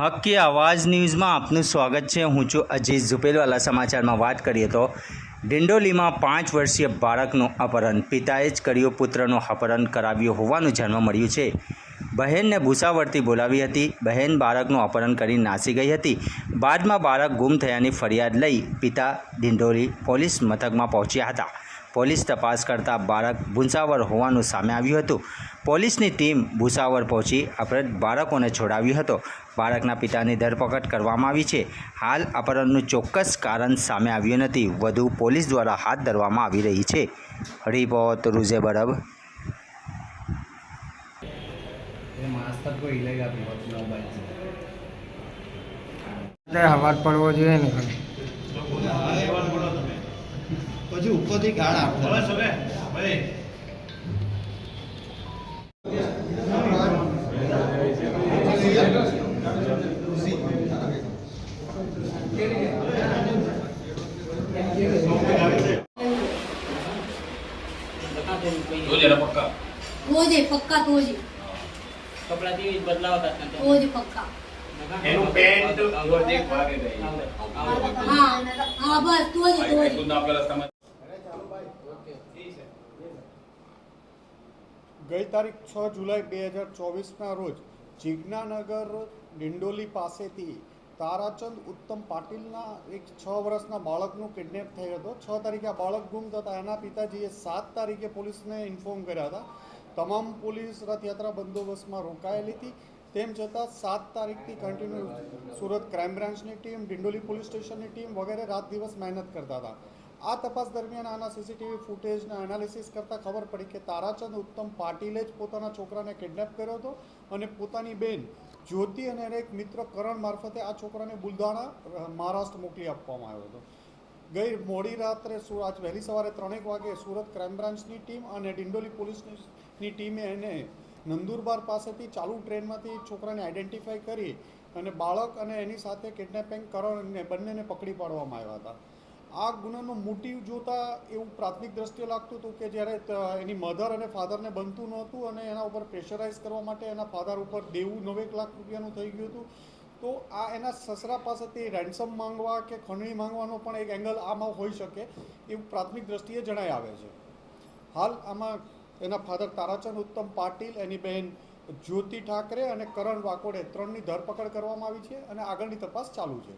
હક કે આવાજ ન્યૂઝમાં આપનું સ્વાગત છે। હું છું અજીઝ ઝુપેલવાલા। સમાચારમાં વાત કરીએ તો ડિંડોલીમાં 5 વર્ષીય બાળકનું અપહરણ, પિતાએ જ કર્યું પુત્રનું અપહરણ કરાવ્યું હોવાનું જાણવા મળ્યું છે। બહેનને ભૂસાવળથી બોલાવી હતી। બહેન બાળકનું અપહરણ કરી નાસી ગઈ હતી। બાદમાં બાળક ગુમ થયાની ફરિયાદ લઈ પિતા ડિંડોલી પોલીસ મથકમાં પહોંચ્યા હતા। પોલીસ તપાસ કરતાં બાળક ભૂસાવળ હોવાનું સામે આવ્યું હતું। પોલીસની ટીમ ભૂસાવળ પહોંચી અપહૃત બાળકોને છોડાવ્યો હતો। બાળકના પિતાની ધરપકડ કરવામાં આવી છે। હાલ અપહરણનું ચોક્કસ કારણ સામે આવ્યું નથી। વધુ પોલીસ દ્વારા હાથ ધરવામાં આવી રહી છે। રિપોર્ટ રૂઝે બરબ। હવાજ પડવો જોઈએ ને પછી ઉપરથી ગાળ આપતા पक्का तो जी कपड़ा दी बदलाव करता तो जी पक्का એનું પેન્ટ ગોરજી ભાગે ગઈ हाँ बस तो जी ખુદ આપણા રસ્તામાં ગઈ તારીખ 6 જુલાઈ 2024ના રોજ જીજ્ઞાનગર ડિંડોલી પાસેથી તારાચંદ ઉત્તમ પાટીલના એક 6 વર્ષના બાળકનું કિડનેપ થયો હતો। 6 તારીખે આ બાળક ગુમ થતા એના પિતાજીએ 7 તારીખે પોલીસને ઇન્ફોર્મ કર્યા હતા। તમામ પોલીસ રથયાત્રા બંદોબસ્તમાં રોકાયેલી હતી। તેમ છતાં 7 તારીખથી કન્ટિન્યુ સુરત ક્રાઇમ બ્રાન્ચની ટીમ, ડિંડોલી પોલીસ સ્ટેશનની ટીમ વગેરે રાત દિવસ મહેનત કરતા હતા। આ તપાસ દરમિયાન આના સીસીટીવી ફૂટેજના એનાલિસિસ કરતાં ખબર પડી કે તારાચંદ ઉત્તમ પાટીલે જ પોતાના છોકરાને કિડનેપ કર્યો હતો અને પોતાની બેન જ્યોતિ અને એક મિત્ર કરણ મારફતે આ છોકરાને બુલધાણા મહારાષ્ટ્ર મોકલી આપવામાં આવ્યો હતો। ગઈ મોડી રાત્રે આજ વહેલી સવારે 3 વાગે સુરત ક્રાઇમ બ્રાન્ચની ટીમ અને ડિંડોલી પોલીસની ટીમે એને નંદુરબાર પાસેથી ચાલુ ટ્રેનમાંથી છોકરાને આઈડેન્ટિફાઈ કરી અને બાળક અને એની સાથે કિડનેપિંગ કરણ બંનેને પકડી પાડવામાં આવ્યા હતા। આ ગુનાનો મોટિવ જોતા એવું પ્રાથમિક દ્રષ્ટિએ લાગતું હતું કે જ્યારે એની મધર અને ફાધરને બનતું નહોતું અને એના ઉપર પ્રેશરાઇઝ કરવા માટે એના ફાધર ઉપર દેવું 9 લાખ રૂપિયાનું થઈ ગયું હતું, તો આ એના સસરા પાસેથી રેન્સમ માંગવા કે ખંડણી માંગવાનો પણ એક એંગલ આમાં હોઈ શકે એવું પ્રાથમિક દ્રષ્ટિએ જણાઈ આવે છે। હાલ આમાં એના ફાધર તારાચંદ ઉત્તમ પાટીલ, એની બહેન જ્યોતિ ઠાકરે અને કરણ વાકોડે 3ની ધરપકડ કરવામાં આવી છે અને આગળની તપાસ ચાલુ છે।